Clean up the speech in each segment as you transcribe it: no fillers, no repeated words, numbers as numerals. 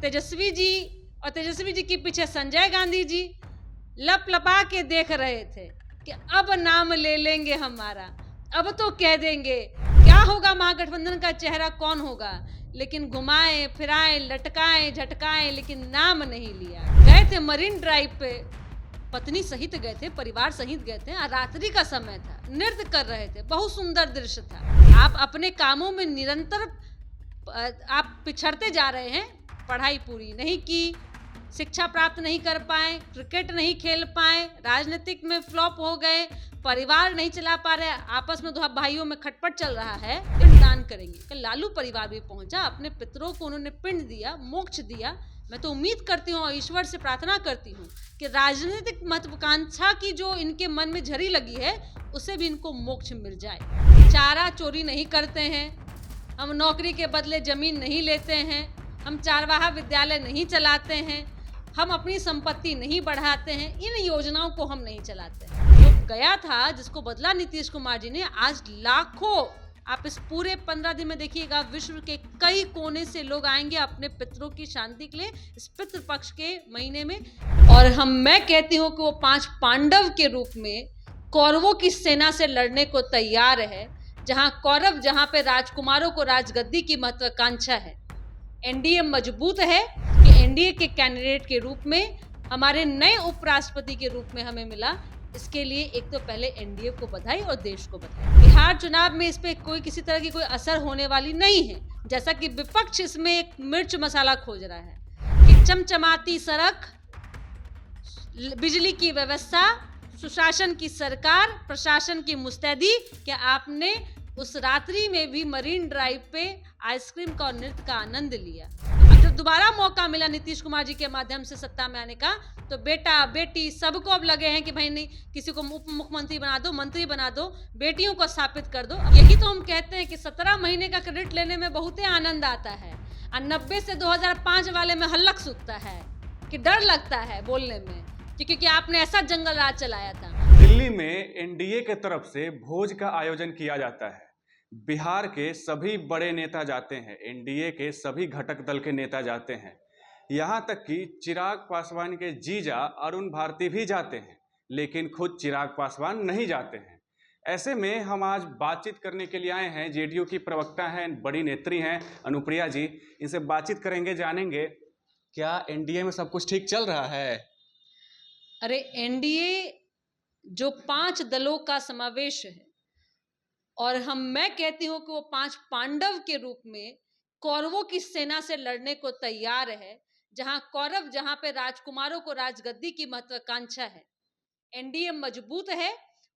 तेजस्वी जी और तेजस्वी जी के पीछे संजय गांधी जी लपलपा के देख रहे थे कि अब नाम ले लेंगे हमारा, अब तो कह देंगे क्या होगा, महागठबंधन का चेहरा कौन होगा। लेकिन घुमाए फिराए लटकाए झटकाए लेकिन नाम नहीं लिया। गए थे मरीन ड्राइव पे, पत्नी सहित गए थे, परिवार सहित गए थे, रात्रि का समय था, नृत्य कर रहे थे, बहुत सुंदर दृश्य था। आप अपने कामों में निरंतर आप पिछड़ते जा रहे हैं, पढ़ाई पूरी नहीं की, शिक्षा प्राप्त नहीं कर पाए, क्रिकेट नहीं खेल पाए, राजनीतिक में फ्लॉप हो गए, परिवार नहीं चला पा रहे, आपस में दो भाइयों में खटपट चल रहा है, पिंडदान करेंगे। कल लालू परिवार भी पहुंचा, अपने पितरों को उन्होंने पिंड दिया, मोक्ष दिया। मैं तो उम्मीद करती हूँ और ईश्वर से प्रार्थना करती हूँ कि राजनीतिक महत्वाकांक्षा की जो इनके मन में झड़ी लगी है उससे भी इनको मोक्ष मिल जाए। चारा चोरी नहीं करते हैं, हम नौकरी के बदले जमीन नहीं लेते हैं, हम चारवाहा विद्यालय नहीं चलाते हैं, हम अपनी संपत्ति नहीं बढ़ाते हैं, इन योजनाओं को हम नहीं चलाते हैं। जो गया था, जिसको बदला नीतीश कुमार जी ने, आज लाखों, आप इस पूरे 15 दिन में देखिएगा, विश्व के कई कोने से लोग आएंगे अपने पितरों की शांति के लिए इस पितृ पक्ष के महीने में। और मैं कहती हूँ कि वो 5 पांडव के रूप में कौरवों की सेना से लड़ने को तैयार है। जहां कौरव, जहां पे राजकुमारों को राजगद्दी की महत्वाकांक्षा है। एनडीए मजबूत है कि एनडीए के कैंडिडेट के रूप में हमारे नए उपराष्ट्रपति के रूप में हमें मिला। इसके लिए एक तो पहले एनडीए को बधाई और देश को बधाई। बिहार चुनाव में इस पे किसी तरह की कोई असर होने वाली नहीं है, जैसा कि विपक्ष इसमें एक मिर्च मसाला खोज रहा है कि चमचमाती सड़क, बिजली की व्यवस्था, सुशासन की सरकार, प्रशासन की मुस्तैदी। क्या आपने उस रात्रि में भी मरीन ड्राइव पे आइसक्रीम का और नृत्य का आनंद लिया? अब जब दोबारा मौका मिला नीतीश कुमार जी के माध्यम से सत्ता में आने का, तो बेटा बेटी सबको अब लगे हैं कि भाई नहीं, किसी को उप मुख्यमंत्री बना दो, मंत्री बना दो, बेटियों को स्थापित कर दो। यही तो हम कहते हैं कि 17 महीने का क्रेडिट लेने में बहुत ही आनंद आता है, और 90 से 2005 वाले में हल्लक सूखता है कि डर लगता है बोलने में, क्योंकि आपने ऐसा जंगल राज चलाया था। दिल्ली में एनडीए के तरफ से भोज का आयोजन किया जाता है। बिहार के सभी बड़े नेता जाते हैं, एनडीए के सभी घटक दल के नेता जाते हैं, यहां तक कि चिराग पासवान के जीजा अरुण भारती भी जाते हैं, लेकिन खुद चिराग पासवान नहीं जाते हैं। ऐसे में हम आज बातचीत करने के लिए आए हैं, जेडीयू की प्रवक्ता हैं, बड़ी नेत्री हैं अनुप्रिया जी, इनसे बातचीत करेंगे, जानेंगे क्या एनडीए में सब कुछ ठीक चल रहा है। अरे एनडीए जो 5 दलों का समावेश है, और मैं कहती हूं कि वो 5 पांडव के रूप में कौरवों की सेना से लड़ने को तैयार है। जहां कौरव, जहां पे राजकुमारों को राजगद्दी की महत्वाकांक्षा है। एनडीए मजबूत है,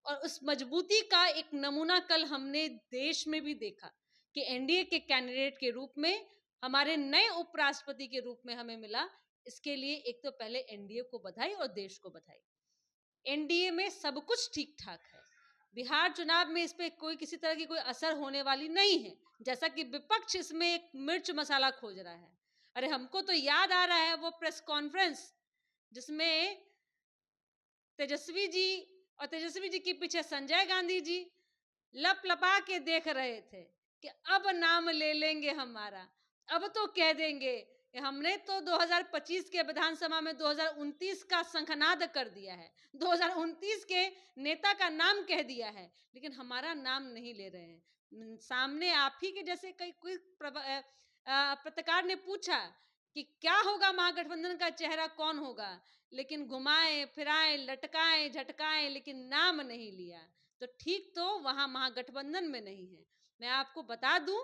और उस मजबूती का एक नमूना कल हमने देश में भी देखा कि एनडीए के कैंडिडेट के रूप में हमारे नए उपराष्ट्रपति के रूप में हमें मिला। इसके लिए एक तो पहले एनडीए को बधाई और देश को बधाई। एनडीए में सब कुछ ठीक ठाक है, बिहार चुनाव में इस पे किसी तरह की कोई असर होने वाली नहीं है, जैसा कि विपक्ष इसमें एक मिर्च मसाला खोज रहा है। अरे हमको तो याद आ रहा है वो प्रेस कॉन्फ्रेंस जिसमें तेजस्वी जी और तेजस्वी जी के पीछे संजय गांधी जी लपलपा के देख रहे थे कि अब नाम ले लेंगे हमारा, अब तो कह देंगे। हमने तो 2025 के विधानसभा में 2029 का शंखनाद कर दिया है, 2029 के नेता का नाम कह दिया है, लेकिन हमारा नाम नहीं ले रहे हैं। सामने आप ही के जैसे कोई पत्रकार ने पूछा कि क्या होगा, महागठबंधन का चेहरा कौन होगा, लेकिन घुमाए फिराए लटकाए झटकाए लेकिन नाम नहीं लिया। तो ठीक तो वहां महागठबंधन में नहीं है। मैं आपको बता दूं,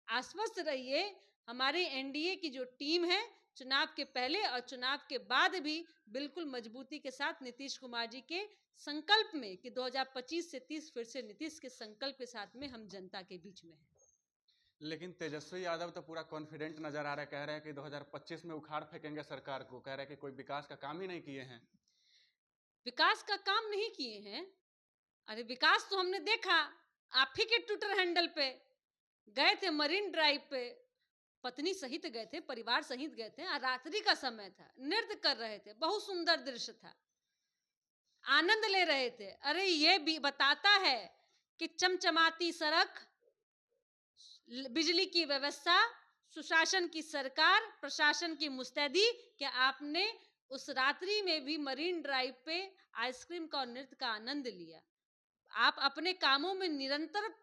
आश्वस्त रहिए, हमारे एनडीए की जो टीम है, चुनाव के पहले और चुनाव के बाद भी बिल्कुल मजबूती के साथ नीतीश कुमार जी के संकल्प में कि 2025 से 30 फिर से नीतीश के संकल्प के साथ में हम जनता के बीच में हैं। लेकिन तेजस्वी यादव तो पूरा कॉन्फिडेंट नजर आ रहा है, कह रहे हैं कि 2025 में उखाड़ फेंकेंगे सरकार को, कह रहे हैं कि कोई विकास का काम ही नहीं किए हैं। विकास का काम नहीं किए हैं? अरे विकास तो हमने देखा, आप ही के ट्विटर हैंडल पे गए थे, मरीन ड्राइव पे पत्नी सहित गए थे, परिवार सहित गए थे, रात्रि का समय था, नृत्य कर रहे थे, बहुत सुंदर दृश्य था, आनंद ले रहे थे। अरे ये भी बताता है कि चमचमाती सड़क, बिजली की व्यवस्था, सुशासन की सरकार, प्रशासन की मुस्तैदी, क्या आपने उस रात्रि में भी मरीन ड्राइव पे आइसक्रीम का और नृत्य का आनंद लिया? आप अपने कामों में निरंतर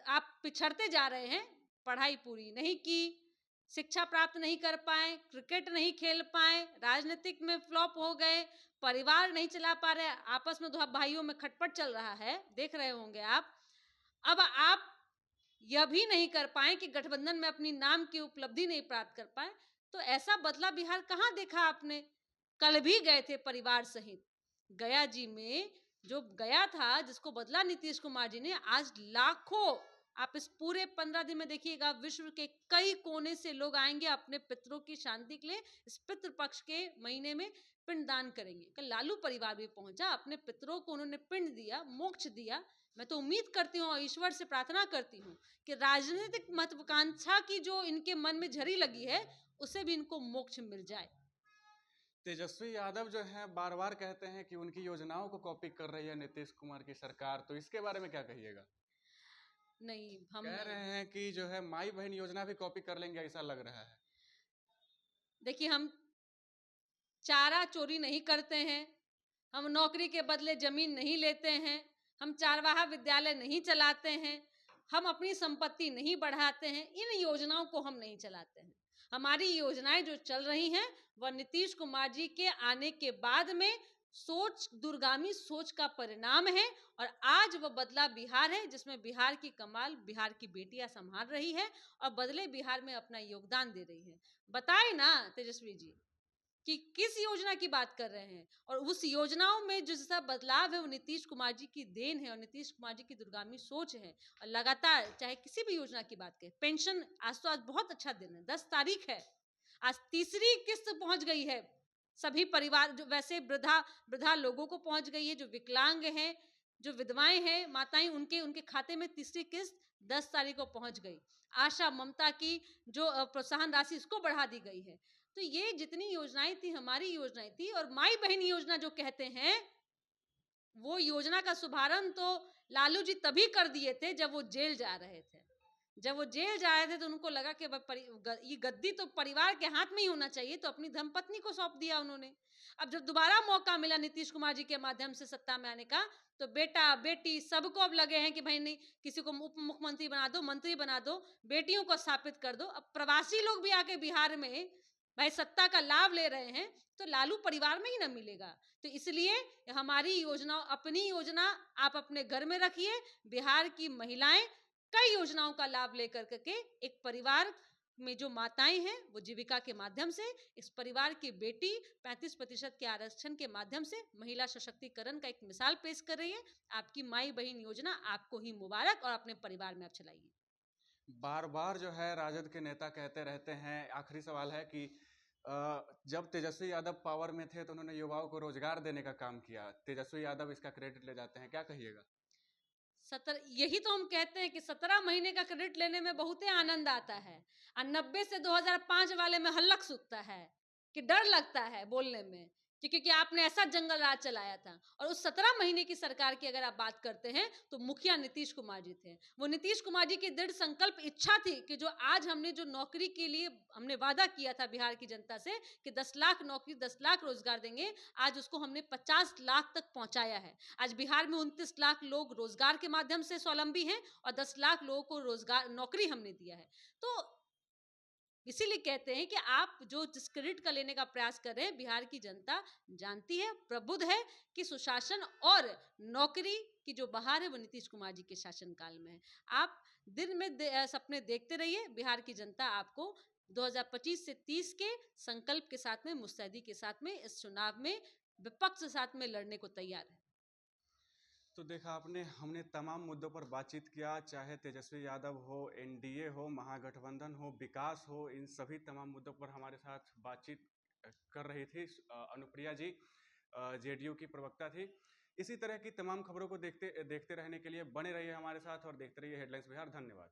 आप पिछड़ते जा रहे हैं, पढ़ाई पूरी नहीं की, शिक्षा प्राप्त नहीं कर पाए, क्रिकेट नहीं खेल पाए, राजनीतिक में फ्लॉप हो गए, परिवार नहीं चला पा रहे, आपस में दो भाइयों में खटपट चल रहा है, देख रहे होंगे आप। अब आप यह भी नहीं कर पाए कि गठबंधन में अपनी नाम की उपलब्धि नहीं प्राप्त कर पाए, तो ऐसा बदला बिहार कहाँ देखा आपने? कल भी गए थे परिवार सहित गया जी में, जो गया था जिसको बदला नीतीश कुमार जी ने, आज लाखों, आप इस पूरे 15 दिन में देखिएगा, विश्व के कई कोने से लोग आएंगे अपने पितरों की शांति के लिए, इस पितृ पक्ष के महीने में पिंडदान करेंगे। कल लालू परिवार भी पहुंचा, अपने पितरों को उन्होंने पिंड दिया, मोक्ष दिया। मैं तो उम्मीद करती हूँ और ईश्वर से प्रार्थना करती हूँ कि राजनीतिक महत्वाकांक्षा की जो इनके मन में झड़ी लगी है, उसे भी इनको मोक्ष मिल जाए। तेजस्वी यादव जो है बार बार कहते हैं कि उनकी योजनाओं को कॉपी कर रही है नीतीश कुमार की सरकार, तो इसके बारे में क्या कहिएगा? नहीं, हम कह रहे हैं कि जो है माई बहन योजना भी कॉपी कर लेंगे, ऐसा लग रहा है। देखिए, हम चारा चोरी नहीं करते हैं, हम नौकरी के बदले जमीन नहीं लेते हैं, हम चारवाहा विद्यालय नहीं चलाते हैं, हम अपनी संपत्ति नहीं बढ़ाते हैं, इन योजनाओं को हम नहीं चलाते हैं। हमारी योजनाएं जो चल रही हैं वह नीतीश कुमार जी के आने के बाद में सोच, दूरगामी सोच का परिणाम है, और आज वह बदला बिहार है जिसमें बिहार की कमाल बिहार की बेटियां संभाल रही है और बदले बिहार में अपना योगदान दे रही है। बताए ना तेजस्वी जी कि किस योजना की बात कर रहे हैं, और उस योजनाओं में जो जैसा बदलाव है वो नीतीश कुमार जी की देन है और नीतीश कुमार जी की दूरगामी सोच है। और लगातार चाहे किसी भी योजना की बात करें, पेंशन, आज तो आज बहुत अच्छा दिन है, 10 तारीख है, आज तीसरी किस्त पहुंच गई है सभी परिवार, जो वैसे वृद्धा वृद्धा लोगों को पहुंच गई है, जो विकलांग हैं, जो विधवाएं हैं, माताएं, उनके उनके खाते में तीसरी किस्त 10 तारीख को पहुंच गई। आशा ममता की जो प्रोत्साहन राशि, इसको बढ़ा दी गई है। तो ये जितनी योजनाएं थी, हमारी योजनाएं थी, और माई बहन योजना जो कहते हैं, वो योजना का शुभारंभ तो लालू जी तभी कर दिए थे जब वो जेल जा रहे थे। जब वो जेल जा रहे थे तो उनको लगा कि ये गद्दी तो परिवार के हाथ में ही होना चाहिए, तो अपनी धर्मपत्नी को सौंप दिया उन्होंने। अब जब दोबारा मौका मिला नीतीश कुमार जी के माध्यम से सत्ता में आने का, तो बेटा बेटी सबको अब लगे हैं कि भाई नहीं, किसी को उप मुख्यमंत्री बना दो, मंत्री बना दो, बेटियों को स्थापित कर दो। अब प्रवासी लोग भी आके बिहार में भाई सत्ता का लाभ ले रहे हैं, तो लालू परिवार में ही ना मिलेगा। तो इसलिए हमारी योजना, अपनी योजना आप अपने घर में रखिए। बिहार की महिलाएं कई योजनाओं का लाभ लेकर के एक परिवार में जो माताएं हैं वो जीविका के माध्यम से, इस परिवार की बेटी 35% के आरक्षण के माध्यम से महिला सशक्तिकरण का एक मिसाल पेश कर रही है। आपकी माई बहन योजना आपको ही मुबारक, और अपने परिवार में आप चलाइए। बार बार जो है राजद के नेता कहते रहते हैं, आखिरी सवाल है कि जब तेजस्वी यादव पावर में थे तो उन्होंने युवाओं को रोजगार देने का काम किया, तेजस्वी यादव इसका क्रेडिट ले जाते हैं, क्या कहिएगा? यही तो हम कहते हैं कि 17 महीने का क्रेडिट लेने में बहुत ही आनंद आता है, और 90 से 2005 वाले में हल्लक सूखता है कि डर लगता है बोलने में, क्योंकि आपने ऐसा जंगल राज चलाया था। और उस 17 महीने की सरकार की अगर आप बात करते हैं तो मुखिया नीतीश कुमार जी थे। वो नीतीश कुमार जी की दृढ़ संकल्प इच्छा थी कि जो आज हमने जो नौकरी के लिए हमने वादा किया था बिहार की जनता से कि 10 लाख नौकरी, 10 लाख रोजगार देंगे, आज उसको हमने 50 लाख तक पहुंचाया है। आज बिहार में 29 लाख लोग रोजगार के माध्यम से स्वावलंबी हैं और 10 लाख लोगों को रोजगार, नौकरी हमने दिया है। तो इसीलिए कहते हैं कि आप जो जिस क्रेडिट का लेने का प्रयास कर रहे हैं, बिहार की जनता जानती है, प्रबुद्ध है कि सुशासन और नौकरी की जो बहार है वो नीतीश कुमार जी के शासनकाल में है। आप दिन में सपने देखते रहिए, बिहार की जनता आपको 2025 से 30 के संकल्प के साथ में, मुस्तैदी के साथ में इस चुनाव में विपक्ष के साथ में लड़ने को तैयार है। तो देखा आपने, हमने तमाम मुद्दों पर बातचीत किया, चाहे तेजस्वी यादव हो, एनडीए हो, महागठबंधन हो, विकास हो, इन सभी तमाम मुद्दों पर हमारे साथ बातचीत कर रही थी अनुप्रिया जी, जेडीयू की प्रवक्ता थी। इसी तरह की तमाम खबरों को देखते रहने के लिए बने रहिए हमारे साथ और देखते रहिए हेडलाइंस बिहार। धन्यवाद।